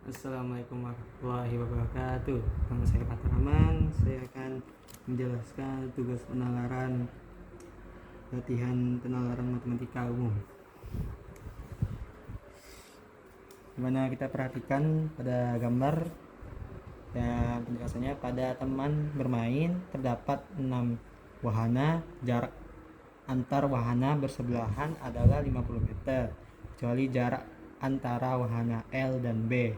Assalamualaikum warahmatullahi wabarakatuh. Nama saya Fathur Rahman. Saya akan menjelaskan tugas penalaran latihan penalaran matematika umum. Dimana kita perhatikan pada gambar dan penjelasannya, pada teman bermain terdapat 6 wahana. Jarak antar wahana bersebelahan adalah 50 meter kecuali jarak antara wahana L dan B,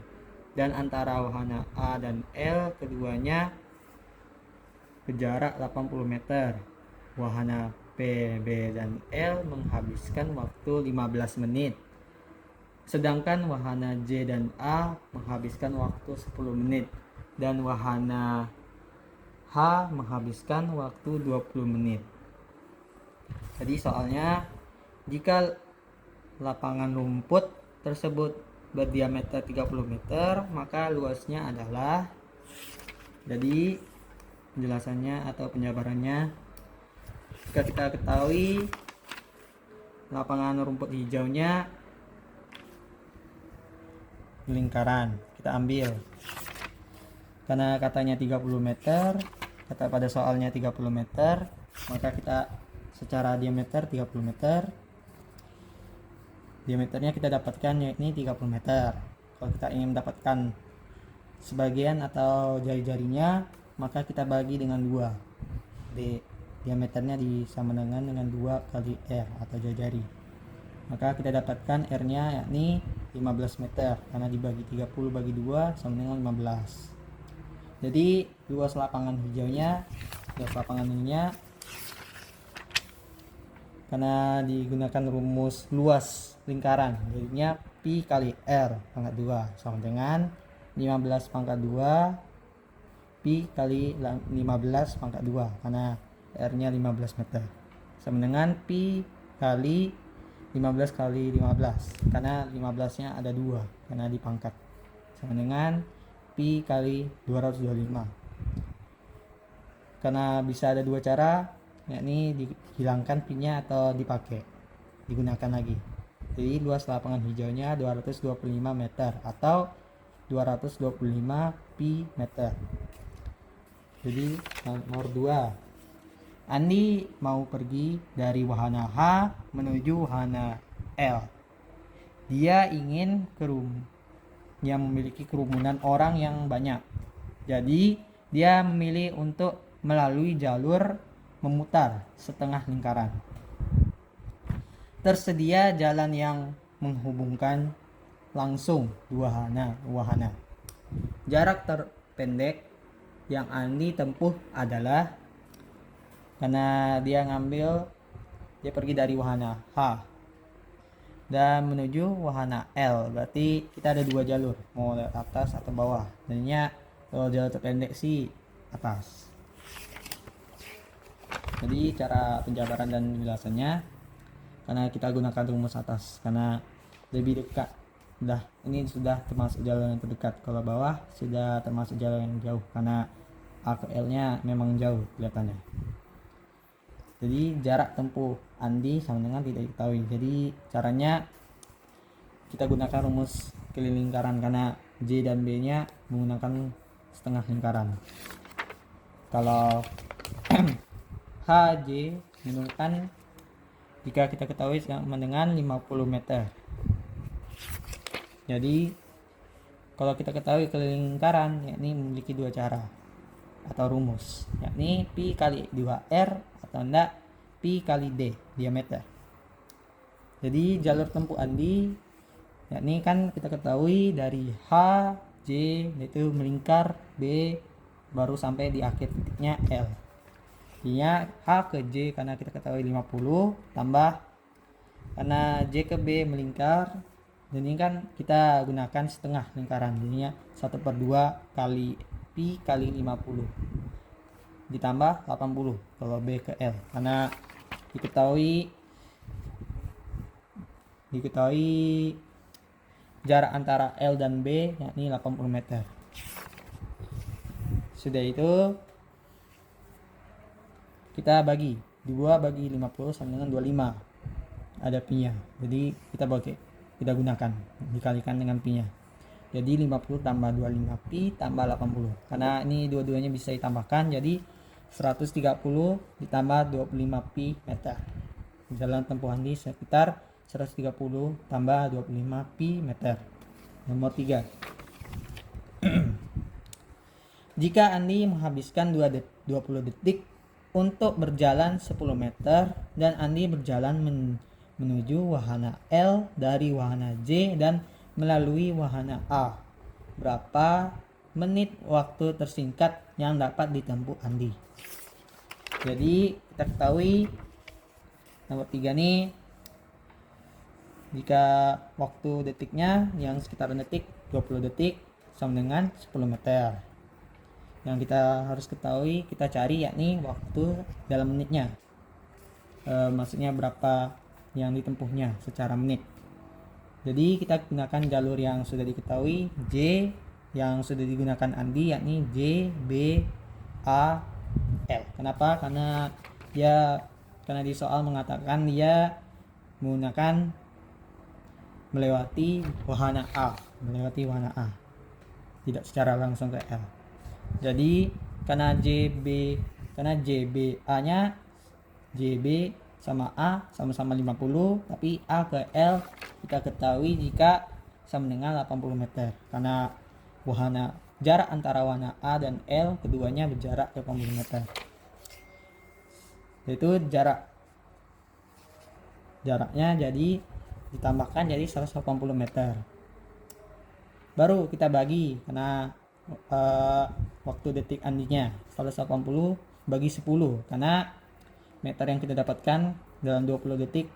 dan antara wahana A dan L keduanya berjarak 80 meter. Wahana P, B, dan L menghabiskan waktu 15 menit. Sedangkan wahana J dan A menghabiskan waktu 10 menit. Dan wahana H menghabiskan waktu 20 menit. Jadi soalnya, jika lapangan rumput tersebut berdiameter 30 meter, maka luasnya adalah, jadi penjelasannya atau penjabarannya, jika kita ketahui lapangan rumput hijaunya lingkaran, kita ambil karena katanya 30 meter, kata pada soalnya 30 meter, maka kita secara diameter 30 meter, diameternya kita dapatkan yakni 30 meter. Kalau kita ingin mendapatkan sebagian atau jari-jarinya, maka kita bagi dengan 2. Diameternya disama dengan 2 kali R atau jari-jari. Maka kita dapatkan R-nya yakni 15 meter, karena dibagi 30 bagi 2 sama dengan 15. Jadi luas lapangan hijaunya, luas lapangan ininya, karena digunakan rumus luas lingkaran, jadinya pi kali R pangkat 2 sama dengan 15 pangkat 2 pi kali 15 pangkat 2, karena R nya 15 meter, sama dengan pi kali 15 kali 15, karena 15 nya ada 2 karena dipangkat, sama dengan pi kali 225. Karena bisa ada 2 cara, yakni dihilangkan pi nya atau digunakan lagi. Jadi luas lapangan hijaunya 225 meter atau 225 pi meter. Jadi nomor 2, Andi mau pergi dari wahana H menuju wahana L. Dia ingin ke yang memiliki kerumunan orang yang banyak. Jadi dia memilih untuk melalui jalur memutar setengah lingkaran. Tersedia jalan yang menghubungkan langsung dua wahana. Jarak terpendek yang Andi tempuh adalah, karena dia pergi dari wahana H dan menuju wahana L, berarti kita ada 2 jalur, mau lewat atas atau bawah. Jadinya kalau jalur terpendek sih atas. Jadi cara penjabaran dan penjelasannya, karena kita gunakan rumus atas karena lebih dekat. Ini sudah termasuk jalur yang terdekat. Kalau bawah sudah termasuk jalur yang jauh, karena A ke L nya memang jauh kelihatannya. Jadi jarak tempuh Andi sama dengan tidak diketahui. Jadi caranya kita gunakan rumus keliling lingkaran, karena J dan B nya menggunakan setengah lingkaran. Kalau HJ menggunakan, jika kita ketahui sama dengan 50 meter. Jadi kalau kita ketahui keliling lingkaran, yakni memiliki 2 cara atau rumus, yakni pi kali 2R atau enggak pi kali D diameter. Jadi jalur tempuh Andi, yakni kan kita ketahui dari H, J yaitu melingkar B baru sampai di akhir titiknya L. Artinya H ke J karena kita ketahui 50 tambah karena J ke B melingkar, dan ini kan kita gunakan setengah lingkaran, jadinya 1/2 kali pi kali 50 ditambah 80 kalau B ke L, karena diketahui jarak antara L dan B yakni 80 meter. Sudah itu kita bagi 2 bagi 50 sama dengan 25, ada pi nya, jadi kita gunakan dikalikan dengan pi nya. Jadi 50 tambah 25 pi tambah 80. Karena ini dua-duanya bisa ditambahkan, jadi 130 ditambah 25 pi meter. Jalan tempuh Andi sekitar 130 tambah 25 pi meter. Nomor 3. Jika Andi menghabiskan 20 detik untuk berjalan 10 meter dan Andi berjalan menuju wahana L dari wahana J dan melalui wahana A, berapa menit waktu tersingkat yang dapat ditempuh Andi? Jadi kita ketahui nomor 3 nih, jika waktu detiknya yang sekitaran detik 20 detik sama dengan 10 meter. Yang kita harus ketahui, kita cari yakni waktu dalam menitnya, maksudnya berapa yang ditempuhnya secara menit. Jadi kita gunakan jalur yang sudah diketahui, J yang sudah digunakan Andi, yakni J, B, A, L. Kenapa? Karena di soal mengatakan dia menggunakan melewati wahana A, tidak secara langsung ke L. Jadi karena JBA nya JB sama A sama-sama 50, tapi A ke L kita ketahui jika sama dengan 80 meter, karena jarak antara wahana A dan L keduanya berjarak 80 meter, yaitu jaraknya jadi ditambahkan jadi 180 meter. Baru kita bagi, karena waktu detik Andinya 180 bagi 10, karena meter yang kita dapatkan dalam 20 detik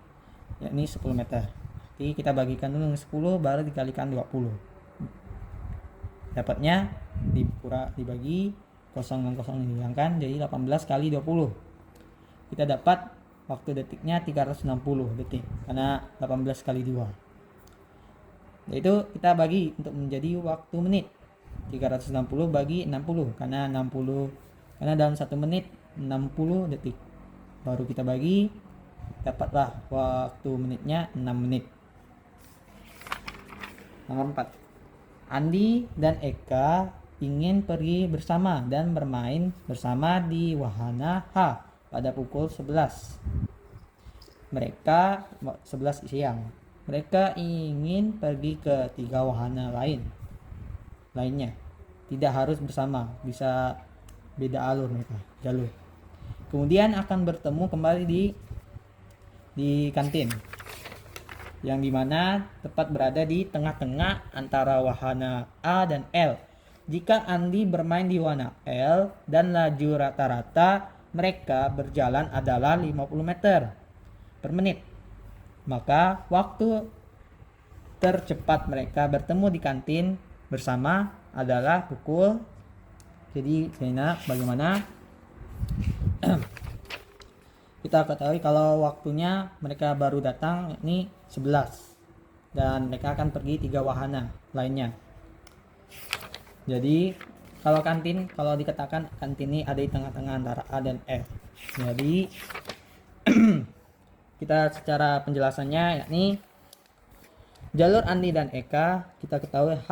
yakni 10 meter. Jadi kita bagikan dulu 10 baru dikalikan 20. Dapatnya dibagi 0 dan 0 dihilangkan jadi 18 kali 20. Kita dapat waktu detiknya 360 detik karena 18 kali 2. Yaitu kita bagi untuk menjadi waktu menit. 360 bagi 60 karena dalam 1 menit 60 detik. Baru kita bagi, dapatlah waktu menitnya 6 menit. Nomor 4. Andi dan Eka ingin pergi bersama dan bermain bersama di wahana H pada pukul 11. Mereka 11 siang. Mereka ingin pergi ke 3 wahana lainnya. Tidak harus bersama, bisa beda jalur. Kemudian akan bertemu kembali di kantin, yang dimana tepat berada di tengah-tengah antara wahana A dan L. Jika Andi bermain di wahana L dan laju rata-rata mereka berjalan adalah 50 meter per menit, maka waktu tercepat mereka bertemu di kantin bersama adalah pukul. Jadi bagaimana kita ketahui kalau waktunya mereka baru datang ini 11 dan mereka akan pergi 3 wahana lainnya. Jadi kalau dikatakan kantin ini ada di tengah-tengah antara A dan F. Jadi kita secara penjelasannya yakni jalur Andi dan Eka kita ketahui H,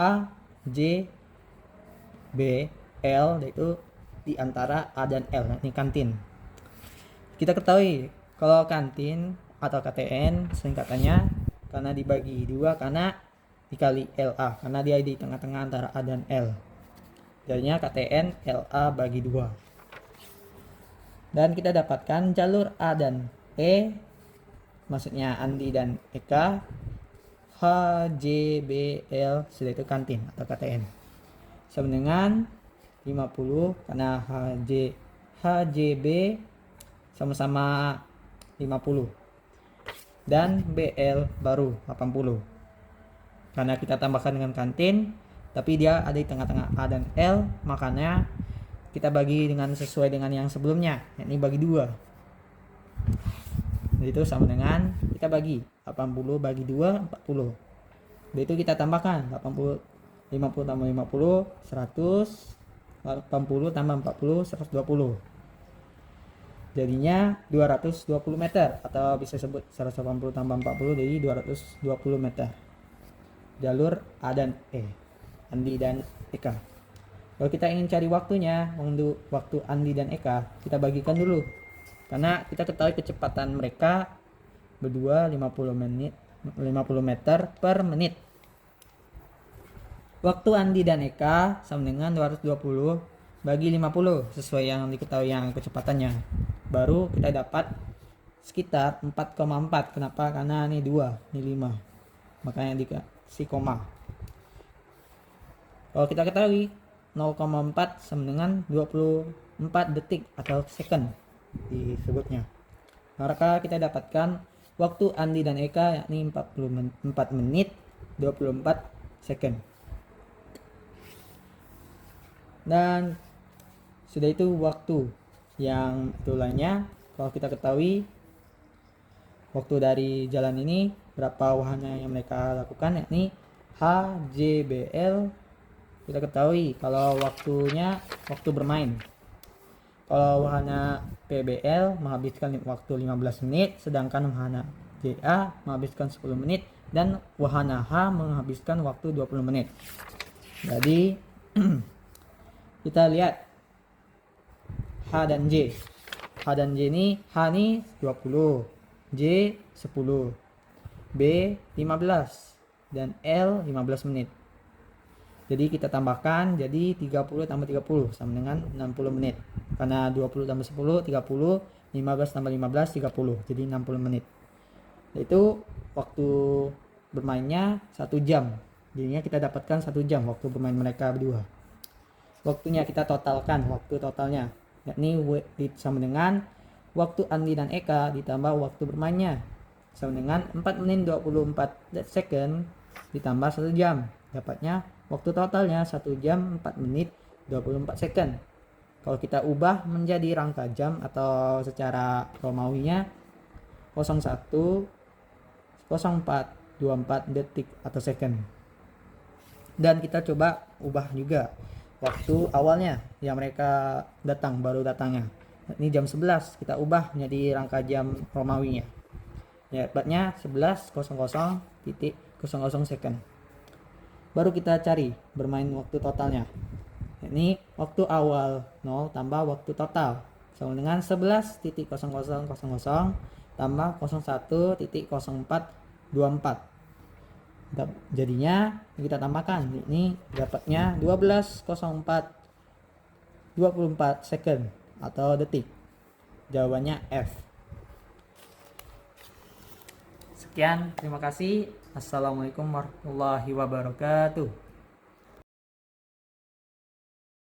J, B, L, yaitu di antara A dan L, yakni kantin. Kita ketahui kalau kantin atau KTN singkatannya karena dibagi 2 karena dikali LA, karena dia di tengah-tengah antara A dan L. Jadinya KTN LA bagi 2. Dan kita dapatkan jalur A dan E, maksudnya Andi dan Eka, HJBL sudah itu kantin atau KTN, sama dengan 50 karena HJB sama-sama 50 dan BL baru 80 karena kita tambahkan dengan kantin tapi dia ada di tengah-tengah A dan L, makanya kita bagi dengan sesuai dengan yang sebelumnya, yakni bagi 2. Jadi itu sama dengan kita bagi 80 bagi 2 40. Jadi itu kita tambahkan 50 tambah 50 100, 80 tambah 40 120. Jadinya 220 meter atau bisa sebut 180 tambah 40 jadi 220 meter. Jalur A dan E. Andi dan Eka. Kalau kita ingin cari waktunya, untuk waktu Andi dan Eka, kita bagikan dulu. Karena kita ketahui kecepatan mereka berdua 50 meter per menit. Waktu Andi dan Eka sama dengan 220 bagi 50 sesuai yang diketahui yang kecepatannya. Baru kita dapat sekitar 4,4. Kenapa? Karena ini 2, ini 5. Makanya dikasih koma. Kalau kita ketahui 0,4 sama dengan 24 detik atau second disebutnya. Maka kita dapatkan waktu Andi dan Eka yakni 44 menit 24 second. Dan sudah itu waktu yang lainnya. Kalau kita ketahui waktu dari jalan ini berapa wahana yang mereka lakukan yakni HJBL. Kita ketahui kalau waktunya waktu bermain. Kalau wahana PBL menghabiskan waktu 15 menit, sedangkan wahana JA menghabiskan 10 menit dan wahana H menghabiskan waktu 20 menit. Jadi kita lihat H dan J. H dan J ini, H ini 20, J 10, B 15 dan L 15 menit. Jadi kita tambahkan jadi 30 tambah 30 sama dengan 60 menit. Karena 20 tambah 10 30, 15 tambah 15 30. Jadi 60 menit. Itu waktu bermainnya 1 jam. Jadinya kita dapatkan 1 jam waktu bermain mereka berdua. Waktunya kita totalkan waktu totalnya, yakni sama dengan waktu Andi dan Eka ditambah waktu bermainnya sama dengan 4 menit 24 second ditambah 1 jam. Dapatnya waktu totalnya 1 jam 4 menit 24 second. Kalau kita ubah menjadi rangka jam atau secara Romawinya 01 04 24 detik atau second. Dan kita coba ubah juga waktu awalnya yang mereka baru datangnya. Ini jam 11, kita ubah menjadi rangka jam Romawinya. Ya, dapatnya 11.00.00 second. Baru kita cari bermain waktu totalnya. Ini waktu awal 0 tambah waktu total sama dengan 11.0000 tambah 01.0424. Jadinya kita tambahkan, ini dapatnya 12.0424 second atau detik. Jawabannya F. Sekian, terima kasih. Assalamualaikum warahmatullahi wabarakatuh.